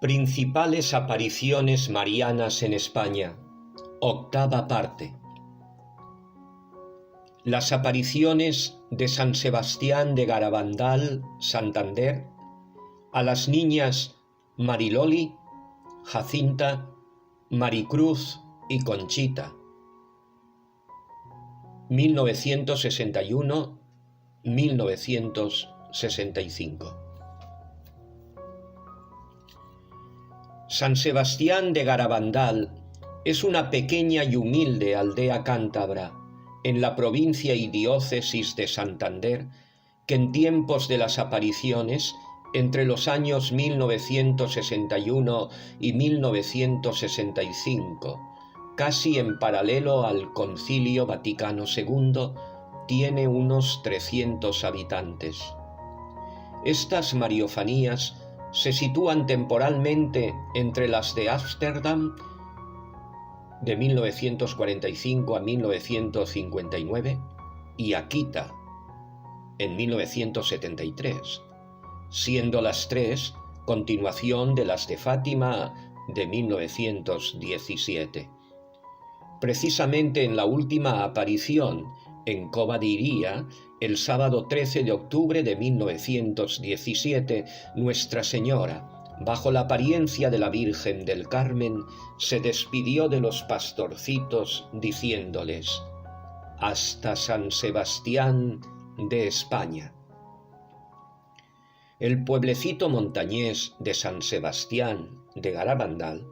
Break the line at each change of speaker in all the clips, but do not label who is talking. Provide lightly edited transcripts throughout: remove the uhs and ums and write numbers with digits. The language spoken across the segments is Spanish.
Principales apariciones marianas en España. Octava parte. Las apariciones de San Sebastián de Garabandal, Santander, a las niñas Mariloli, Jacinta, Maricruz y Conchita. 1961-1965. San Sebastián de Garabandal es una pequeña y humilde aldea cántabra en la provincia y diócesis de Santander que en tiempos de las apariciones, entre los años 1961 y 1965, casi en paralelo al Concilio Vaticano II, tiene unos 300 habitantes. Estas mariofanías se sitúan temporalmente entre las de Ámsterdam, de 1945 a 1959, y Akita, en 1973, siendo las tres continuación de las de Fátima de 1917. Precisamente en la última aparición en Cova de Iría, el sábado 13 de octubre de 1917, Nuestra Señora, bajo la apariencia de la Virgen del Carmen, se despidió de los pastorcitos diciéndoles: «Hasta San Sebastián de España». El pueblecito montañés de San Sebastián de Garabandal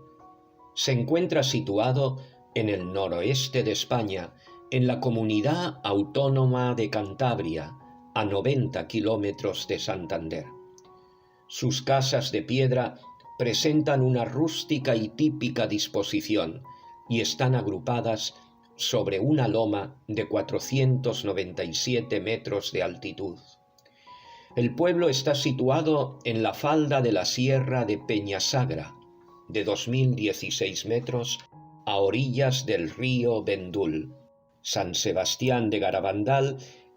se encuentra situado en el noroeste de España, en la comunidad autónoma de Cantabria, a 90 kilómetros de Santander. Sus casas de piedra presentan una rústica y típica disposición y están agrupadas sobre una loma de 497 metros de altitud. El pueblo está situado en la falda de la Sierra de Peñasagra, de 2016 metros, a orillas del río Vendul. San Sebastián de Garabandal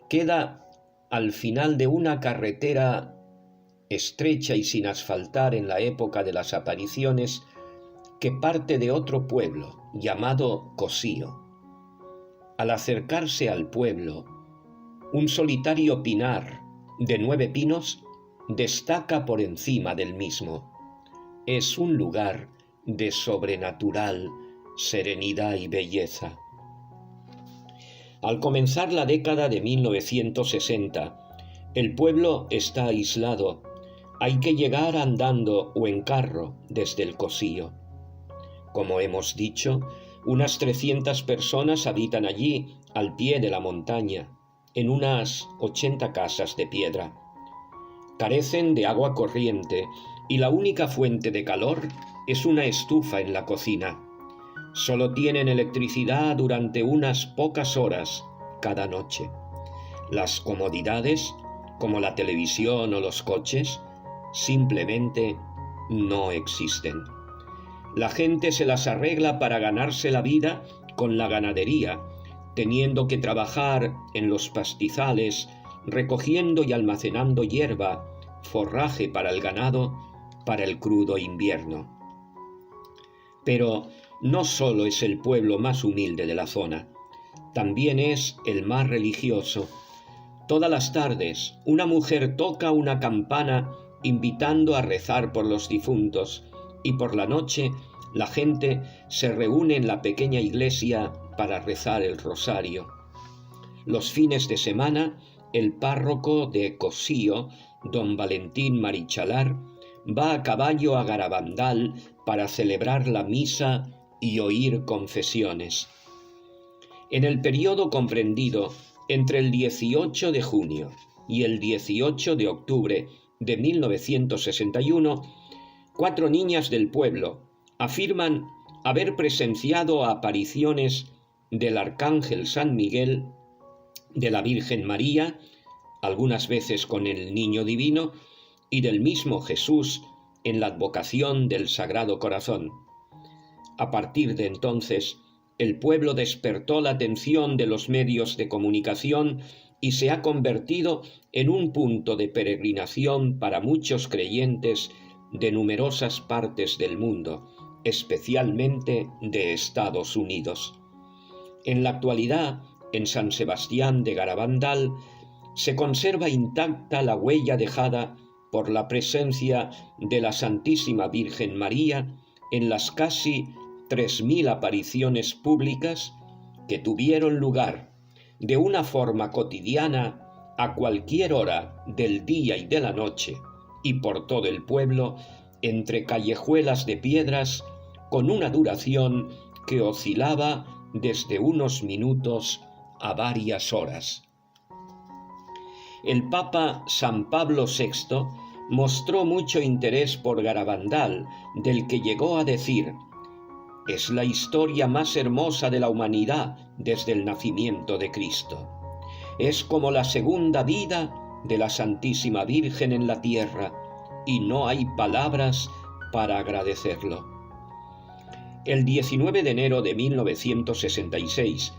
queda al final de una carretera estrecha y sin asfaltar en la época de las apariciones, que parte de otro pueblo llamado Cosío. Al acercarse al pueblo, un solitario pinar de 9 pinos destaca por encima del mismo. Es un lugar de sobrenatural serenidad y belleza. Al comenzar la década de 1960, el pueblo está aislado. Hay que llegar andando o en carro desde el Cosío. Como hemos dicho, unas 300 personas habitan allí, al pie de la montaña, en unas 80 casas de piedra. Carecen de agua corriente y la única fuente de calor es una estufa en la cocina. Solo tienen electricidad durante unas pocas horas cada noche. Las comodidades, como la televisión o los coches, simplemente no existen. La gente se las arregla para ganarse la vida con la ganadería, teniendo que trabajar en los pastizales, recogiendo y almacenando hierba, forraje para el ganado, para el crudo invierno. Pero no solo es el pueblo más humilde de la zona, también es el más religioso. Todas las tardes, una mujer toca una campana invitando a rezar por los difuntos, y por la noche la gente se reúne en la pequeña iglesia para rezar el rosario. Los fines de semana, el párroco de Cosío, don Valentín Marichalar, va a caballo a Garabandal para celebrar la misa y oír confesiones. En el periodo comprendido entre el 18 de junio y el 18 de octubre de 1961, 4 niñas del pueblo afirman haber presenciado apariciones del Arcángel San Miguel, de la Virgen María, algunas veces con el Niño Divino, y del mismo Jesús en la advocación del Sagrado Corazón. A partir de entonces, el pueblo despertó la atención de los medios de comunicación y se ha convertido en un punto de peregrinación para muchos creyentes de numerosas partes del mundo, especialmente de Estados Unidos. En la actualidad, en San Sebastián de Garabandal, se conserva intacta la huella dejada por la presencia de la Santísima Virgen María en las casi 3000 apariciones públicas que tuvieron lugar de una forma cotidiana a cualquier hora del día y de la noche y por todo el pueblo entre callejuelas de piedras con una duración que oscilaba desde unos minutos a varias horas. El Papa San Pablo VI mostró mucho interés por Garabandal, del que llegó a decir: «Es la historia más hermosa de la humanidad desde el nacimiento de Cristo. Es como la segunda vida de la Santísima Virgen en la tierra, y no hay palabras para agradecerlo». El 19 de enero de 1966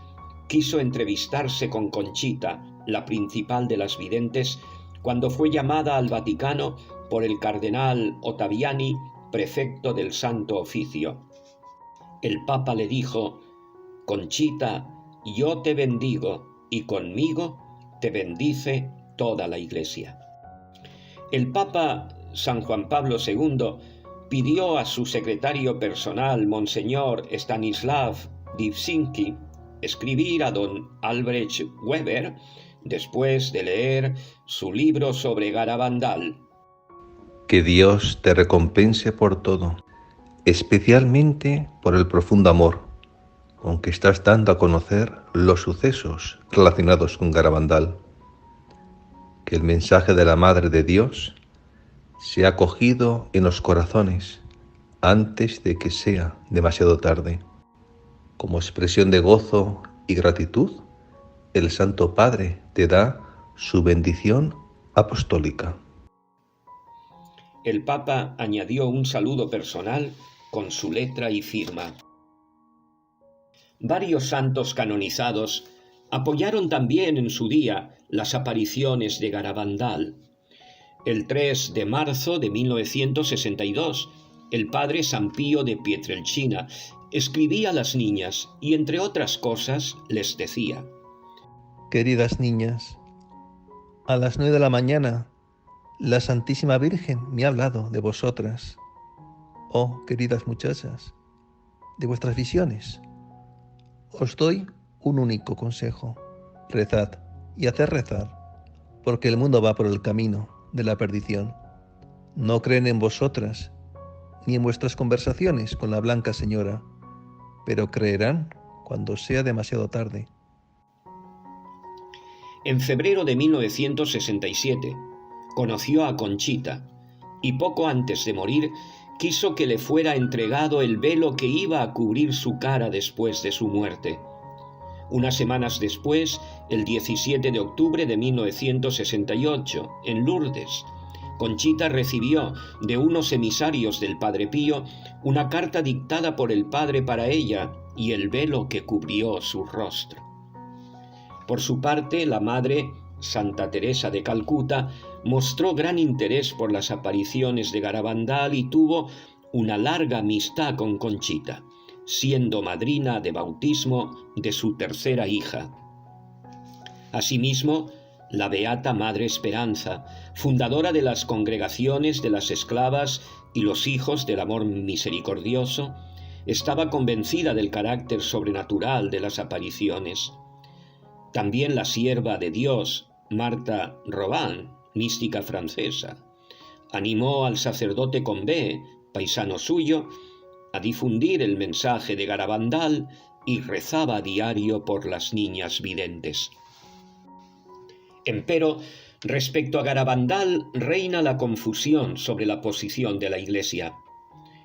quiso entrevistarse con Conchita, la principal de las videntes, cuando fue llamada al Vaticano por el cardenal Ottaviani, prefecto del Santo Oficio. El Papa le dijo: «Conchita, yo te bendigo, y conmigo te bendice toda la Iglesia». El Papa San Juan Pablo II pidió a su secretario personal, Monseñor Stanislav Dybczynski, escribir a don Albrecht Weber después de leer su libro sobre Garabandal.
Que Dios te recompense por todo, especialmente por el profundo amor con que estás dando a conocer los sucesos relacionados con Garabandal. Que el mensaje de la Madre de Dios sea acogido en los corazones antes de que sea demasiado tarde. Como expresión de gozo y gratitud, el Santo Padre te da su bendición apostólica.
El Papa añadió un saludo personal con su letra y firma. Varios santos canonizados apoyaron también en su día las apariciones de Garabandal. El 3 de marzo de 1962, el padre San Pío de Pietrelcina escribía a las niñas y, entre otras cosas, les decía:
Queridas niñas, a las 9 de la mañana la Santísima Virgen me ha hablado de vosotras. Oh, queridas muchachas, de vuestras visiones. Os doy un único consejo: rezad y haced rezar, porque el mundo va por el camino de la perdición. No creen en vosotras ni en vuestras conversaciones con la Blanca Señora, pero creerán cuando sea demasiado tarde.
En febrero de 1967 conoció a Conchita y poco antes de morir quiso que le fuera entregado el velo que iba a cubrir su cara después de su muerte. Unas semanas después, el 17 de octubre de 1968, en Lourdes, Conchita recibió de unos emisarios del Padre Pío una carta dictada por el Padre para ella y el velo que cubrió su rostro. Por su parte, la Madre, Santa Teresa de Calcuta, mostró gran interés por las apariciones de Garabandal y tuvo una larga amistad con Conchita, siendo madrina de bautismo de su tercera hija. Asimismo, la Beata Madre Esperanza, fundadora de las congregaciones de las esclavas y los hijos del amor misericordioso, estaba convencida del carácter sobrenatural de las apariciones. También la sierva de Dios, Martha Robin, mística francesa, animó al sacerdote Combé, paisano suyo, a difundir el mensaje de Garabandal y rezaba a diario por las niñas videntes. Empero, respecto a Garabandal, reina la confusión sobre la posición de la Iglesia.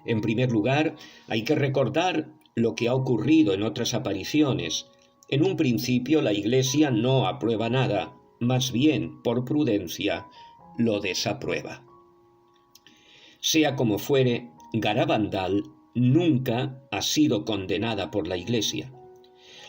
En primer lugar, hay que recordar lo que ha ocurrido en otras apariciones. En un principio, la Iglesia no aprueba nada, más bien, por prudencia, lo desaprueba. Sea como fuere, Garabandal nunca ha sido condenada por la Iglesia.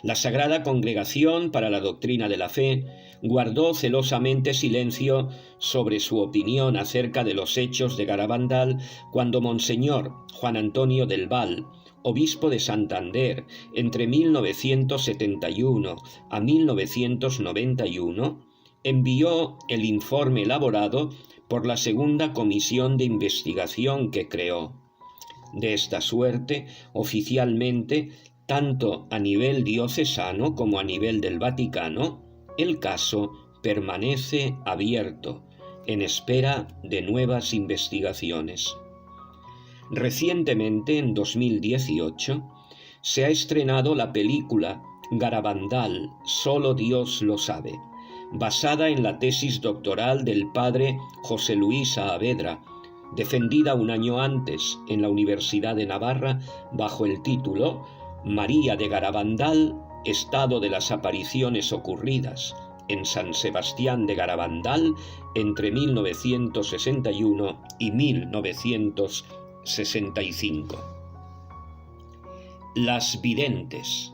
La Sagrada Congregación para la Doctrina de la Fe guardó celosamente silencio sobre su opinión acerca de los hechos de Garabandal cuando Monseñor Juan Antonio del Val, obispo de Santander, entre 1971 a 1991, envió el informe elaborado por la segunda comisión de investigación que creó. De esta suerte, oficialmente, tanto a nivel diocesano como a nivel del Vaticano, el caso permanece abierto, en espera de nuevas investigaciones. Recientemente, en 2018, se ha estrenado la película Garabandal, Solo Dios lo sabe, basada en la tesis doctoral del padre José Luis Saavedra, defendida un año antes en la Universidad de Navarra bajo el título María de Garabandal, estado de las apariciones ocurridas en San Sebastián de Garabandal entre 1961 y 1965. Las videntes.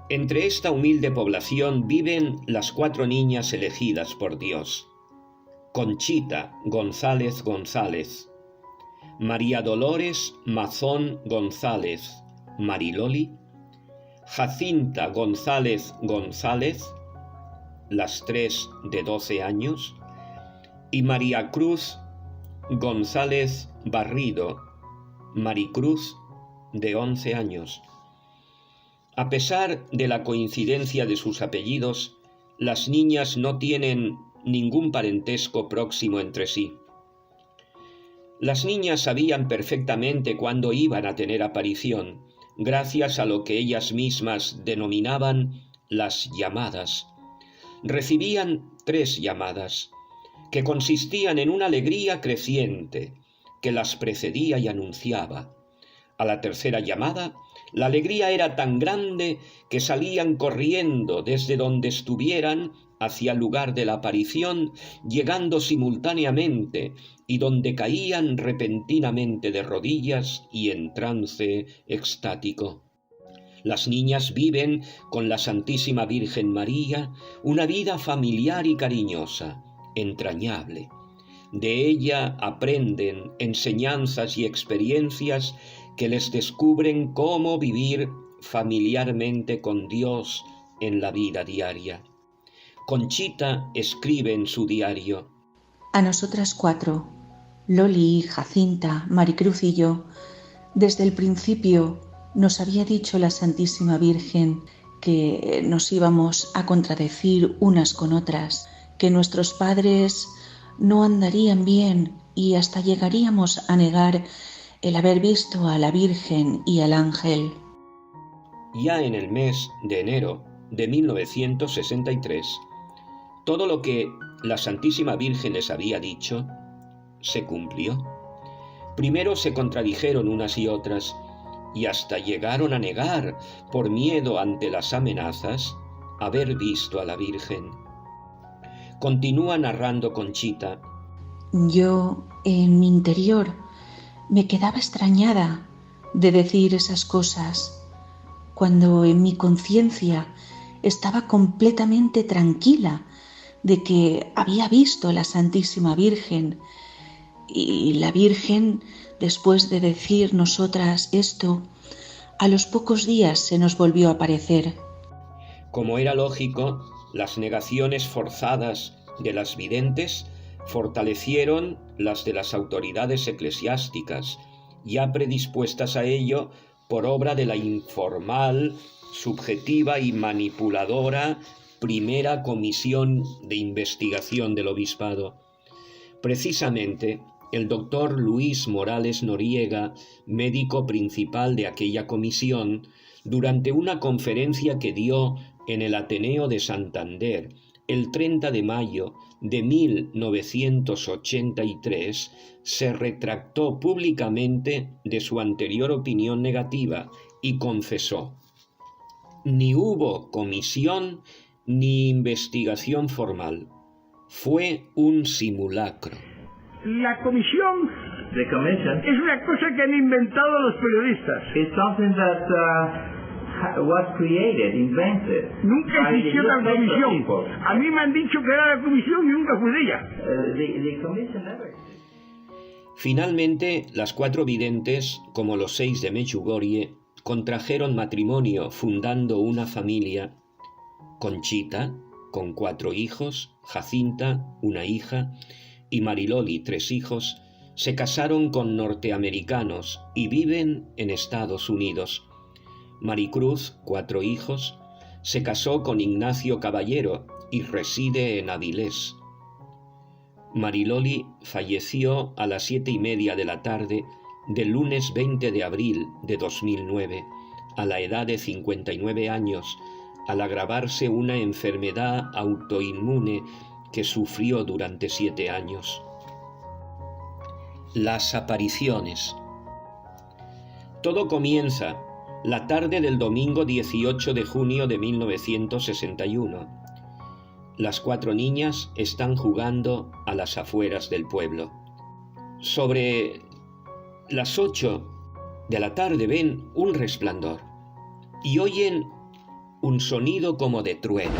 Entre esta humilde población viven las 4 niñas elegidas por Dios: Conchita González González, María Dolores Mazón González, Mariloli, Jacinta González González, las 3 de 12 años, y María Cruz González Barrido, Maricruz, de 11 años. A pesar de la coincidencia de sus apellidos, las niñas no tienen ningún parentesco próximo entre sí. Las niñas sabían perfectamente cuándo iban a tener aparición, gracias a lo que ellas mismas denominaban las llamadas. Recibían 3 llamadas, que consistían en una alegría creciente, que las precedía y anunciaba. A la tercera llamada, la alegría era tan grande que salían corriendo desde donde estuvieran hacia el lugar de la aparición, llegando simultáneamente, y donde caían repentinamente de rodillas y en trance extático. Las niñas viven con la Santísima Virgen María una vida familiar y cariñosa, entrañable. De ella aprenden enseñanzas y experiencias que les descubren cómo vivir familiarmente con Dios en la vida diaria. Conchita escribe en su diario:
A nosotras 4, Loli, Jacinta, Maricruz y yo, desde el principio nos había dicho la Santísima Virgen que nos íbamos a contradecir unas con otras, que nuestros padres no andarían bien y hasta llegaríamos a negar el haber visto a la Virgen y al ángel.
Ya en el mes de enero de 1963, todo lo que la Santísima Virgen les había dicho se cumplió. Primero se contradijeron unas y otras, y hasta llegaron a negar, por miedo ante las amenazas, haber visto a la Virgen. Continúa narrando Conchita:
Yo, en mi interior, me quedaba extrañada de decir esas cosas, cuando en mi conciencia estaba completamente tranquila de que había visto a la Santísima Virgen, y la Virgen, después de decir nosotras esto, a los pocos días se nos volvió a aparecer.
Como era lógico, las negaciones forzadas de las videntes fortalecieron las de las autoridades eclesiásticas, ya predispuestas a ello por obra de la informal, subjetiva y manipuladora primera comisión de investigación del obispado. Precisamente, el doctor Luis Morales Noriega, médico principal de aquella comisión, durante una conferencia que dio en el Ateneo de Santander el 30 de mayo de 1983, se retractó públicamente de su anterior opinión negativa y confesó: ni hubo comisión ni investigación formal. Fue un simulacro.
La comisión the commission,
es una cosa que han inventado los periodistas.
is something that was created, invented.
Nunca
by the
existió la
newspaper
comisión.
people.
A mí me han dicho que era la comisión y nunca fui de ella.
The commission never existed.
Finalmente, las 4 videntes, como los 6 de Medjugorje, contrajeron matrimonio fundando una familia: Conchita, con 4 hijos, Jacinta, una hija, y Mariloli, 3 hijos, se casaron con norteamericanos y viven en Estados Unidos. Maricruz, 4 hijos, se casó con Ignacio Caballero y reside en Avilés. Mariloli falleció a las 7:30 de la tarde del lunes 20 de abril de 2009, a la edad de 59 años, al agravarse una enfermedad autoinmune que sufrió durante 7 años. Las apariciones. Todo comienza la tarde del domingo 18 de junio de 1961. Las 4 niñas están jugando a las afueras del pueblo. Sobre las 8 de la tarde ven un resplandor y oyen un sonido como de trueno.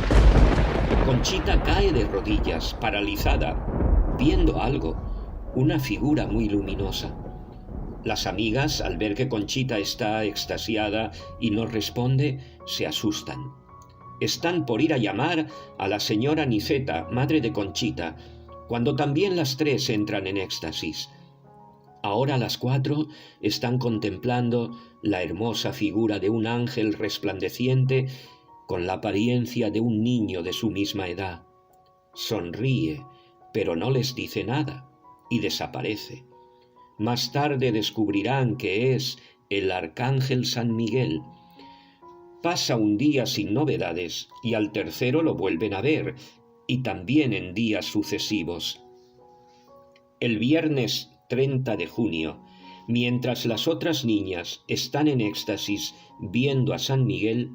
Conchita cae de rodillas, paralizada, viendo algo, una figura muy luminosa. Las amigas, al ver que Conchita está extasiada y no responde, se asustan. Están por ir a llamar a la señora Niceta, madre de Conchita, cuando también las 3 entran en éxtasis. Ahora las 4 están contemplando la hermosa figura de un ángel resplandeciente con la apariencia de un niño de su misma edad. Sonríe, pero no les dice nada, y desaparece. Más tarde descubrirán que es el arcángel San Miguel. Pasa un día sin novedades y al tercero lo vuelven a ver, y también en días sucesivos. El viernes 30 de junio, mientras las otras niñas están en éxtasis viendo a San Miguel,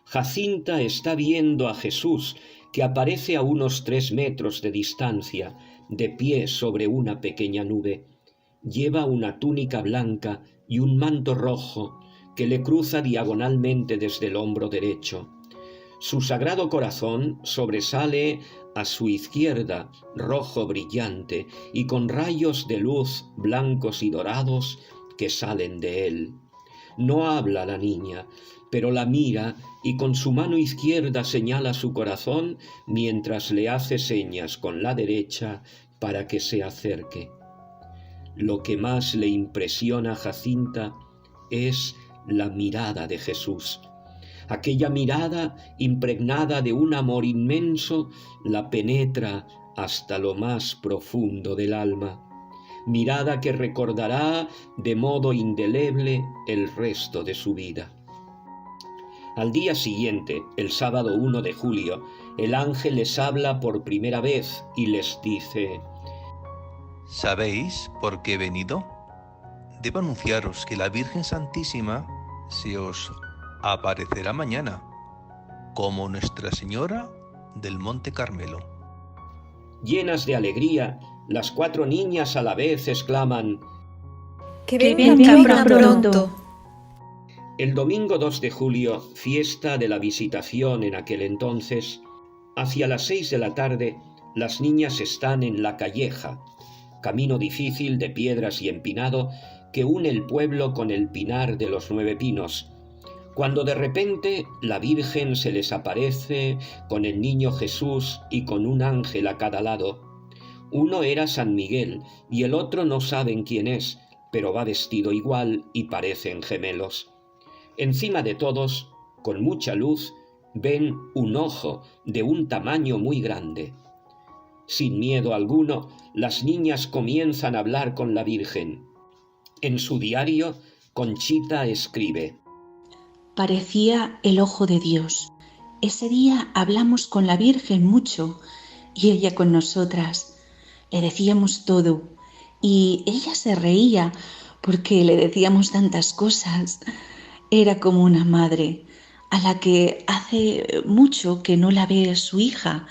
Jacinta está viendo a Jesús, que aparece a unos 3 metros de distancia, de pie sobre una pequeña nube. Lleva una túnica blanca y un manto rojo que le cruza diagonalmente desde el hombro derecho. Su sagrado corazón sobresale a su izquierda, rojo brillante y con rayos de luz blancos y dorados que salen de él. No habla la niña, pero la mira y con su mano izquierda señala su corazón mientras le hace señas con la derecha para que se acerque. Lo que más le impresiona a Jacinta es la mirada de Jesús. Aquella mirada impregnada de un amor inmenso la penetra hasta lo más profundo del alma. Mirada que recordará de modo indeleble el resto de su vida. Al día siguiente, el sábado 1 de julio, el ángel les habla por primera vez y les dice:
¿Sabéis por qué he venido? Debo anunciaros que la Virgen Santísima se os aparecerá mañana, como Nuestra Señora del Monte Carmelo.
Llenas de alegría, las 4 niñas a la vez exclaman:
¡Que
venga pronto!
El domingo 2 de julio, fiesta de la Visitación en aquel entonces, hacia las 6 de la tarde, las niñas están en La Calleja, camino difícil de piedras y empinado que une el pueblo con el Pinar de los 9 Pinos, cuando de repente la Virgen se les aparece con el niño Jesús y con un ángel a cada lado. Uno era San Miguel y el otro no saben quién es, pero va vestido igual y parecen gemelos. Encima de todos, con mucha luz, ven un ojo de un tamaño muy grande. Sin miedo alguno, las niñas comienzan a hablar con la Virgen. En su diario, Conchita escribe:
Parecía el ojo de Dios. Ese día hablamos con la Virgen mucho y ella con nosotras. Le decíamos todo y ella se reía porque le decíamos tantas cosas. Era como una madre a la que hace mucho que no la ve su hija,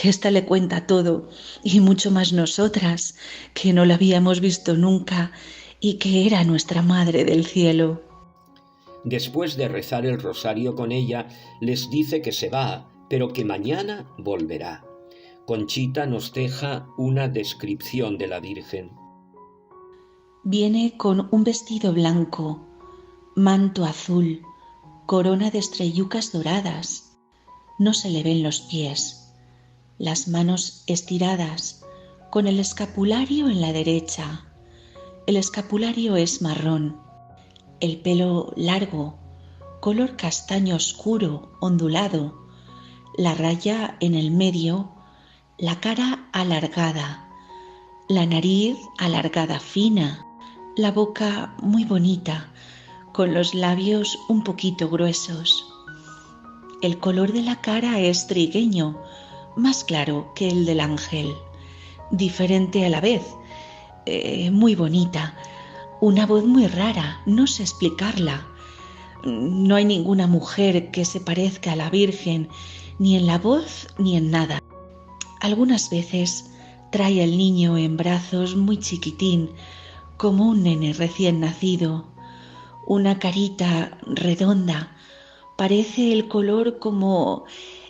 que ésta le cuenta todo, y mucho más nosotras, que no la habíamos visto nunca y que era nuestra Madre del Cielo.
Después de rezar el rosario con ella, les dice que se va, pero que mañana volverá. Conchita nos deja una descripción de la Virgen.
Viene con un vestido blanco, manto azul, corona de estrellucas doradas. No se le ven los pies, las manos estiradas, con el escapulario en la derecha. El escapulario es marrón, el pelo largo, color castaño oscuro, ondulado, la raya en el medio, la cara alargada, la nariz alargada fina, la boca muy bonita, con los labios un poquito gruesos. El color de la cara es trigueño, más claro que el del ángel, diferente a la vez, muy bonita, una voz muy rara, no sé explicarla. No hay ninguna mujer que se parezca a la Virgen, ni en la voz ni en nada. Algunas veces trae al niño en brazos muy chiquitín, como un nene recién nacido, una carita redonda, parece el color como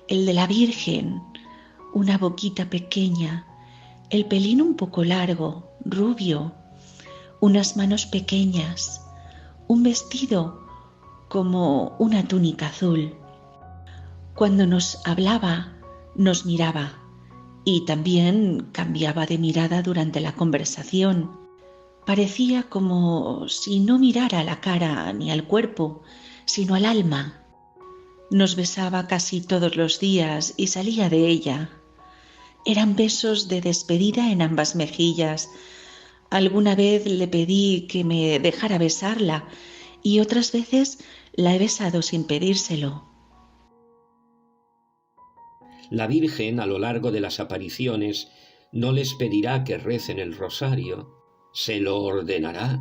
el de la Virgen, una boquita pequeña, el pelín un poco largo, rubio, unas manos pequeñas, un vestido como una túnica azul. Cuando nos hablaba, nos miraba y también cambiaba de mirada durante la conversación. Parecía como si no mirara a la cara ni al cuerpo, sino al alma. Nos besaba casi todos los días y salía de ella. Eran besos de despedida en ambas mejillas. Alguna vez le pedí que me dejara besarla y otras veces la he besado sin pedírselo.
La Virgen, a lo largo de las apariciones, no les pedirá que recen el rosario, se lo ordenará.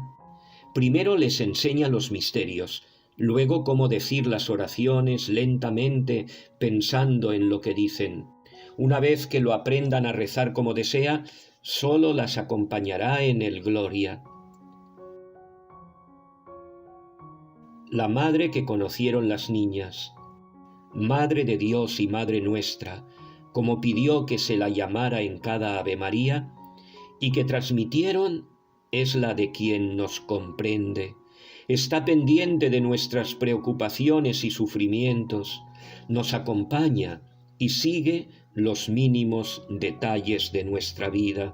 Primero les enseña los misterios, luego cómo decir las oraciones lentamente, pensando en lo que dicen. Una vez que lo aprendan a rezar como desea, solo las acompañará en el Gloria. La madre que conocieron las niñas, Madre de Dios y Madre nuestra, como pidió que se la llamara en cada Ave María, y que transmitieron, es la de quien nos comprende, está pendiente de nuestras preocupaciones y sufrimientos, nos acompaña y sigue los mínimos detalles de nuestra vida.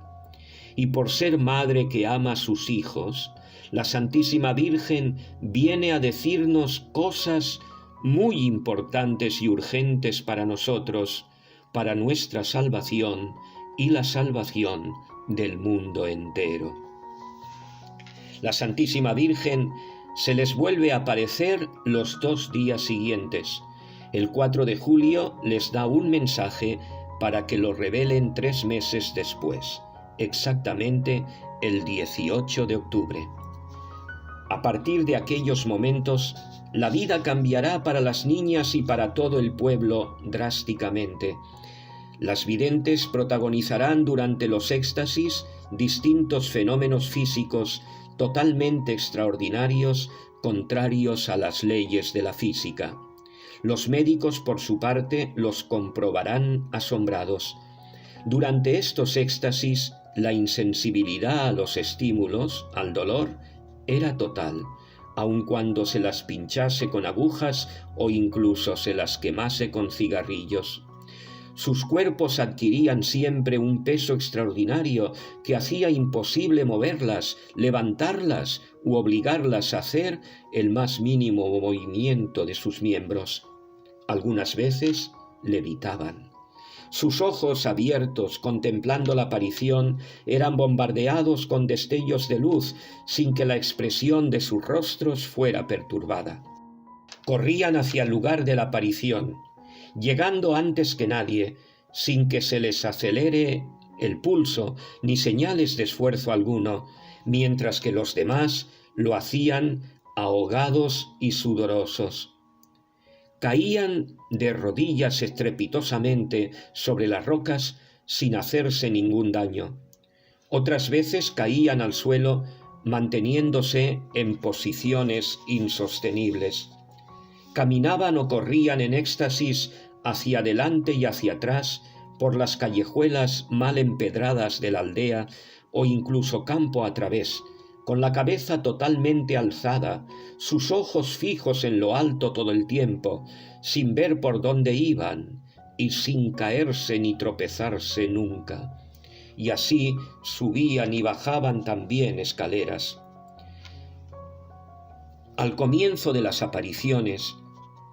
Y por ser madre que ama a sus hijos, la Santísima Virgen viene a decirnos cosas muy importantes y urgentes para nosotros, para nuestra salvación y la salvación del mundo entero. La Santísima Virgen se les vuelve a aparecer los 2 días siguientes. El 4 de julio les da un mensaje para que lo revelen 3 meses después, exactamente el 18 de octubre. A partir de aquellos momentos, la vida cambiará para las niñas y para todo el pueblo drásticamente. Las videntes protagonizarán durante los éxtasis distintos fenómenos físicos totalmente extraordinarios, contrarios a las leyes de la física. Los médicos, por su parte, los comprobarán asombrados. Durante estos éxtasis, la insensibilidad a los estímulos, al dolor, era total, aun cuando se las pinchase con agujas o incluso se las quemase con cigarrillos. Sus cuerpos adquirían siempre un peso extraordinario que hacía imposible moverlas, levantarlas u obligarlas a hacer el más mínimo movimiento de sus miembros. Algunas veces levitaban. Sus ojos abiertos, contemplando la aparición, eran bombardeados con destellos de luz, sin que la expresión de sus rostros fuera perturbada. Corrían hacia el lugar de la aparición, llegando antes que nadie, sin que se les acelere el pulso ni señales de esfuerzo alguno, mientras que los demás lo hacían ahogados y sudorosos. Caían de rodillas estrepitosamente sobre las rocas sin hacerse ningún daño. Otras veces caían al suelo manteniéndose en posiciones insostenibles. Caminaban o corrían en éxtasis hacia adelante y hacia atrás por las callejuelas mal empedradas de la aldea o incluso campo a través, con la cabeza totalmente alzada, sus ojos fijos en lo alto todo el tiempo, sin ver por dónde iban y sin caerse ni tropezarse nunca. Y así subían y bajaban también escaleras. Al comienzo de las apariciones,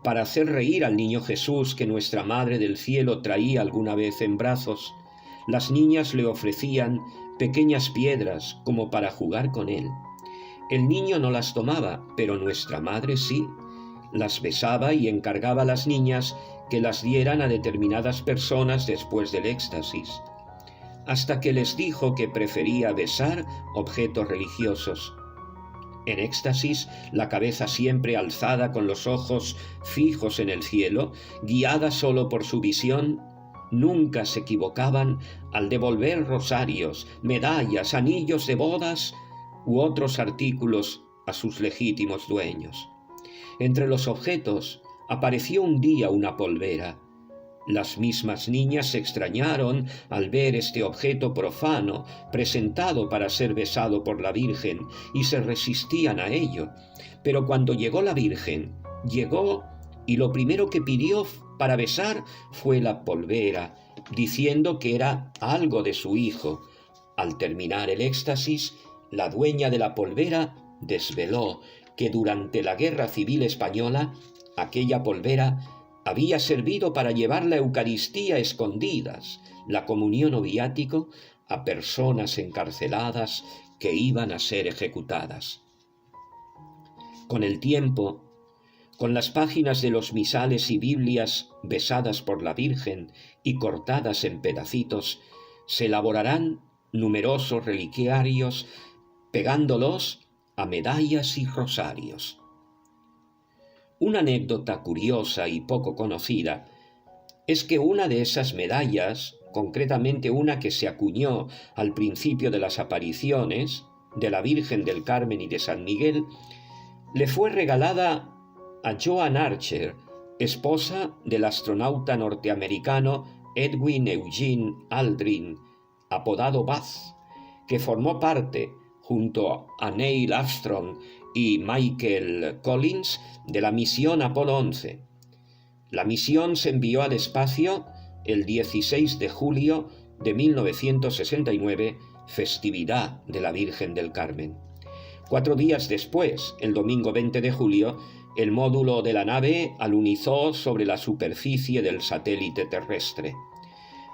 para hacer reír al niño Jesús que nuestra Madre del Cielo traía alguna vez en brazos, las niñas le ofrecían pequeñas piedras como para jugar con él. El niño no las tomaba, pero nuestra Madre sí. Las besaba y encargaba a las niñas que las dieran a determinadas personas después del éxtasis, hasta que les dijo que prefería besar objetos religiosos. En éxtasis, la cabeza siempre alzada con los ojos fijos en el cielo, guiada solo por su visión, nunca se equivocaban al devolver rosarios, medallas, anillos de bodas u otros artículos a sus legítimos dueños. Entre los objetos apareció un día una polvera. Las mismas niñas se extrañaron al ver este objeto profano presentado para ser besado por la Virgen y se resistían a ello. Pero cuando llegó la Virgen, llegó y lo primero que pidió para besar fue la polvera, diciendo que era algo de su hijo. Al terminar el éxtasis, la dueña de la polvera desveló que durante la Guerra Civil Española aquella polvera había servido para llevar la Eucaristía escondidas, la comunión o viático, a personas encarceladas que iban a ser ejecutadas. Con el tiempo, con las páginas de los misales y Biblias besadas por la Virgen y cortadas en pedacitos, se elaborarán numerosos reliquiarios pegándolos a medallas y rosarios. Una anécdota curiosa y poco conocida es que una de esas medallas, concretamente una que se acuñó al principio de las apariciones de la Virgen del Carmen y de San Miguel, le fue regalada a Joan Archer, esposa del astronauta norteamericano Edwin Eugene Aldrin, apodado Buzz, que formó parte, junto a Neil Armstrong y Michael Collins, de la misión Apolo 11. La misión se envió al espacio el 16 de julio de 1969, festividad de la Virgen del Carmen. 4 días después, el domingo 20 de julio, el módulo de la nave alunizó sobre la superficie del satélite terrestre.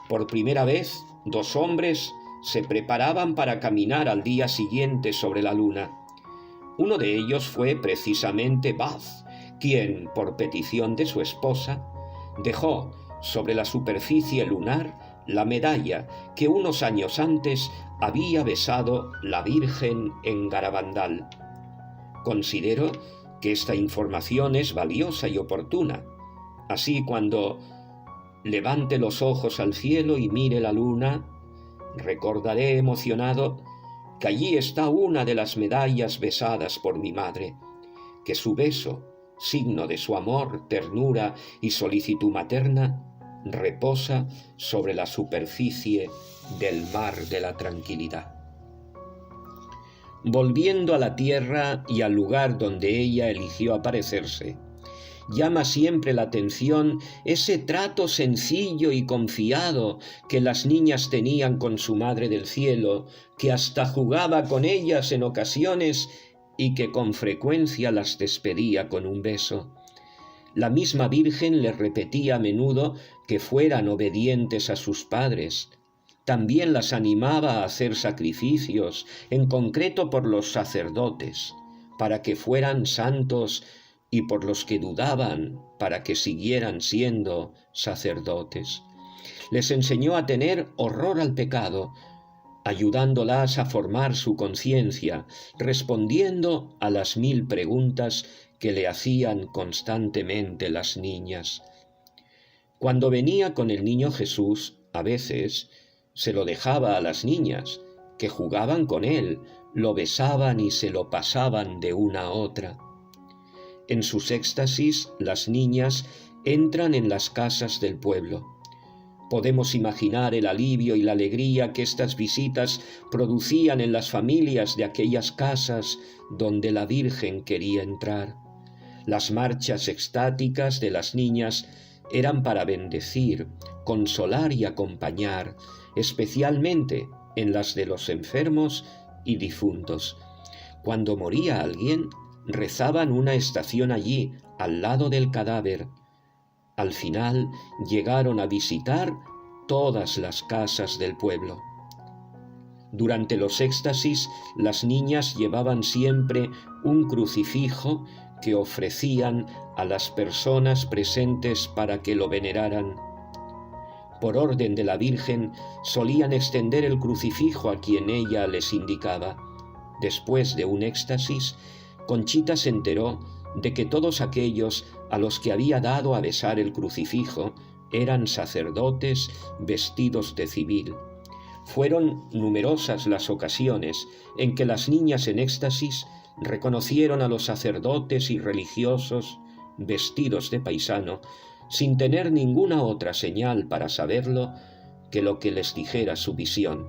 Por primera vez, 2 hombres se preparaban para caminar al día siguiente sobre la Luna. Uno de ellos fue precisamente Buzz, quien, por petición de su esposa, dejó sobre la superficie lunar la medalla que unos años antes había besado la Virgen en Garabandal. Considero que esta información es valiosa y oportuna. Así, cuando levante los ojos al cielo y mire la luna, recordaré emocionado que allí está una de las medallas besadas por mi madre, que su beso, signo de su amor, ternura y solicitud materna, reposa sobre la superficie del mar de la tranquilidad. Volviendo a la tierra y al lugar donde ella eligió aparecerse, llama siempre la atención ese trato sencillo y confiado que las niñas tenían con su Madre del Cielo, que hasta jugaba con ellas en ocasiones y que con frecuencia las despedía con un beso. La misma Virgen les repetía a menudo que fueran obedientes a sus padres. También las animaba a hacer sacrificios, en concreto por los sacerdotes, para que fueran santos, y por los que dudaban, para que siguieran siendo sacerdotes. Les enseñó a tener horror al pecado, ayudándolas a formar su conciencia, respondiendo a las 1000 preguntas que le hacían constantemente las niñas. Cuando venía con el niño Jesús, a veces se lo dejaba a las niñas, que jugaban con él, lo besaban y se lo pasaban de una a otra. En sus éxtasis, las niñas entran en las casas del pueblo. Podemos imaginar el alivio y la alegría que estas visitas producían en las familias de aquellas casas donde la Virgen quería entrar. Las marchas extáticas de las niñas eran para bendecir, consolar y acompañar, especialmente en las de los enfermos y difuntos. Cuando moría alguien, rezaban una estación allí, al lado del cadáver. Al final llegaron a visitar todas las casas del pueblo. Durante los éxtasis, las niñas llevaban siempre un crucifijo que ofrecían a las personas presentes para que lo veneraran. Por orden de la Virgen, solían extender el crucifijo a quien ella les indicaba. Después de un éxtasis, Conchita se enteró de que todos aquellos a los que había dado a besar el crucifijo eran sacerdotes vestidos de civil. Fueron numerosas las ocasiones en que las niñas en éxtasis reconocieron a los sacerdotes y religiosos vestidos de paisano, sin tener ninguna otra señal para saberlo que lo que les dijera su visión.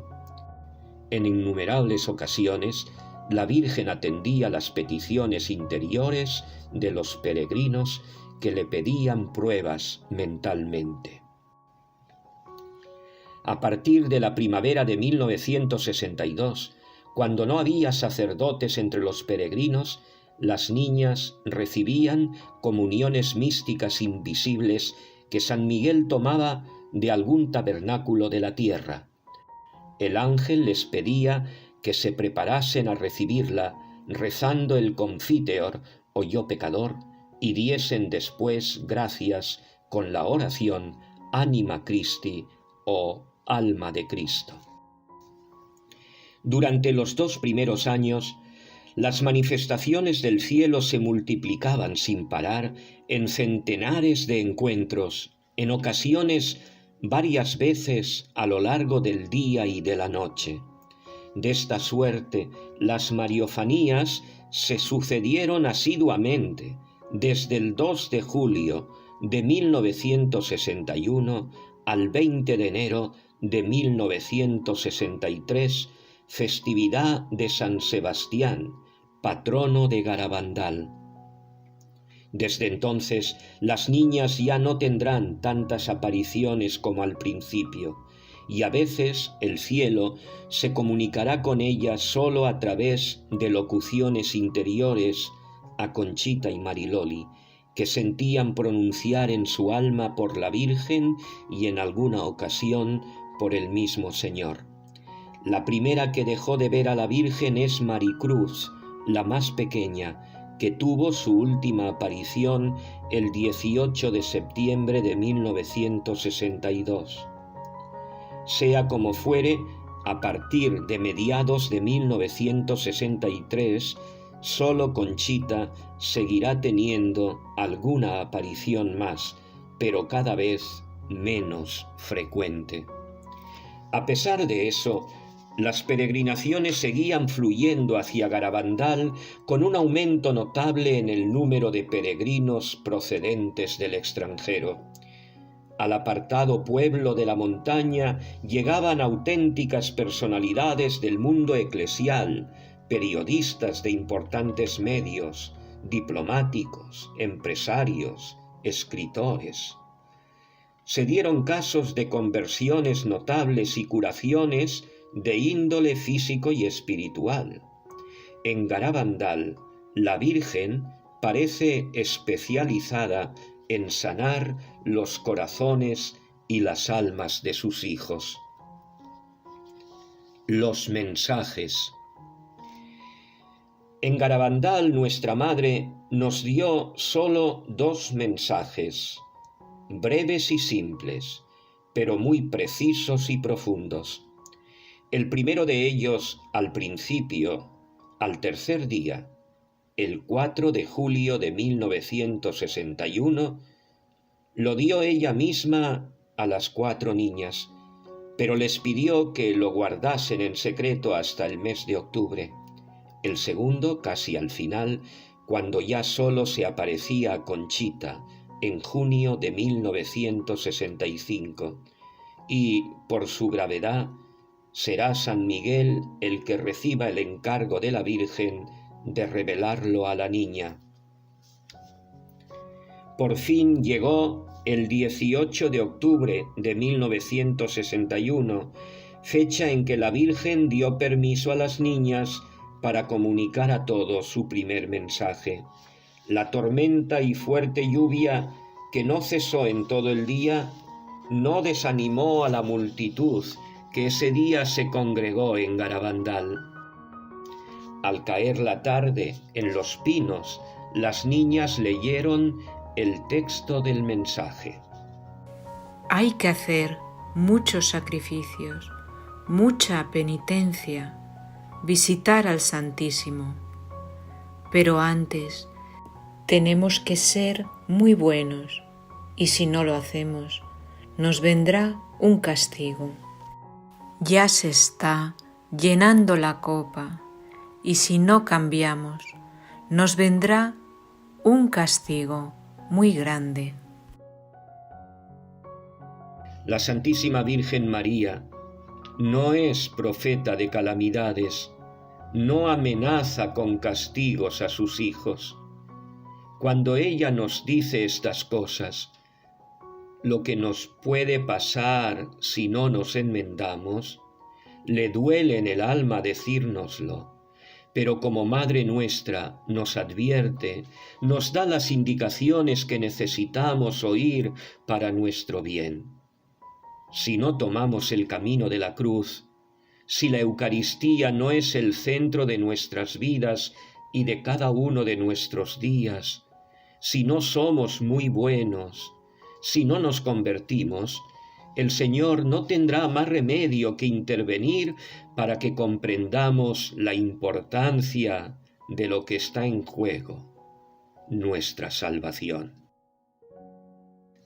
En innumerables ocasiones, la Virgen atendía las peticiones interiores de los peregrinos que le pedían pruebas mentalmente. A partir de la primavera de 1962, cuando no había sacerdotes entre los peregrinos, las niñas recibían comuniones místicas invisibles que San Miguel tomaba de algún tabernáculo de la tierra. El ángel les pedía que se preparasen a recibirla, rezando el Confiteor o Yo Pecador, y diesen después gracias con la oración Anima Christi o Alma de Cristo. Durante los 2 primeros años, las manifestaciones del cielo se multiplicaban sin parar en centenares de encuentros, en ocasiones varias veces a lo largo del día y de la noche. De esta suerte, las mariofanías se sucedieron asiduamente desde el 2 de julio de 1961 al 20 de enero de 1963, festividad de San Sebastián, patrono de Garabandal. Desde entonces, las niñas ya no tendrán tantas apariciones como al principio, y a veces el cielo se comunicará con ellas solo a través de locuciones interiores a Conchita y Mariloli, que sentían pronunciar en su alma por la Virgen y en alguna ocasión por el mismo Señor. La primera que dejó de ver a la Virgen es Maricruz, la más pequeña, que tuvo su última aparición el 18 de septiembre de 1962. Sea como fuere, a partir de mediados de 1963, solo Conchita seguirá teniendo alguna aparición más, pero cada vez menos frecuente. A pesar de eso, las peregrinaciones seguían fluyendo hacia Garabandal con un aumento notable en el número de peregrinos procedentes del extranjero. Al apartado pueblo de la montaña llegaban auténticas personalidades del mundo eclesial, periodistas de importantes medios, diplomáticos, empresarios, escritores. Se dieron casos de conversiones notables y curaciones de índole físico y espiritual. En Garabandal, la Virgen parece especializada en sanar los corazones y las almas de sus hijos. Los mensajes. En Garabandal nuestra Madre nos dio solo 2 mensajes, breves y simples, pero muy precisos y profundos. El primero de ellos al principio, al tercer día, el 4 de julio de 1961, lo dio ella misma a las 4 niñas, pero les pidió que lo guardasen en secreto hasta el mes de octubre. El segundo casi al final, cuando ya solo se aparecía a Conchita, en junio de 1965, y, por su gravedad, será San Miguel el que reciba el encargo de la Virgen de revelarlo a la niña. Por fin llegó el 18 de octubre de 1961, fecha en que la Virgen dio permiso a las niñas para comunicar a todos su primer mensaje. La tormenta y fuerte lluvia, que no cesó en todo el día, no desanimó a la multitud que ese día se congregó en Garabandal. Al caer la tarde, en los pinos, las niñas leyeron el texto del mensaje.
Hay que hacer muchos sacrificios, mucha penitencia, visitar al Santísimo. Pero antes tenemos que ser muy buenos, y si no lo hacemos, nos vendrá un castigo. Ya se está llenando la copa, y si no cambiamos, nos vendrá un castigo muy grande.
La Santísima Virgen María no es profeta de calamidades, no amenaza con castigos a sus hijos. Cuando ella nos dice estas cosas, lo que nos puede pasar si no nos enmendamos, le duele en el alma decírnoslo, pero como Madre nuestra nos advierte, nos da las indicaciones que necesitamos oír para nuestro bien. Si no tomamos el camino de la cruz, si la Eucaristía no es el centro de nuestras vidas y de cada uno de nuestros días, si no somos muy buenos, si no nos convertimos, el Señor no tendrá más remedio que intervenir para que comprendamos la importancia de lo que está en juego, nuestra salvación.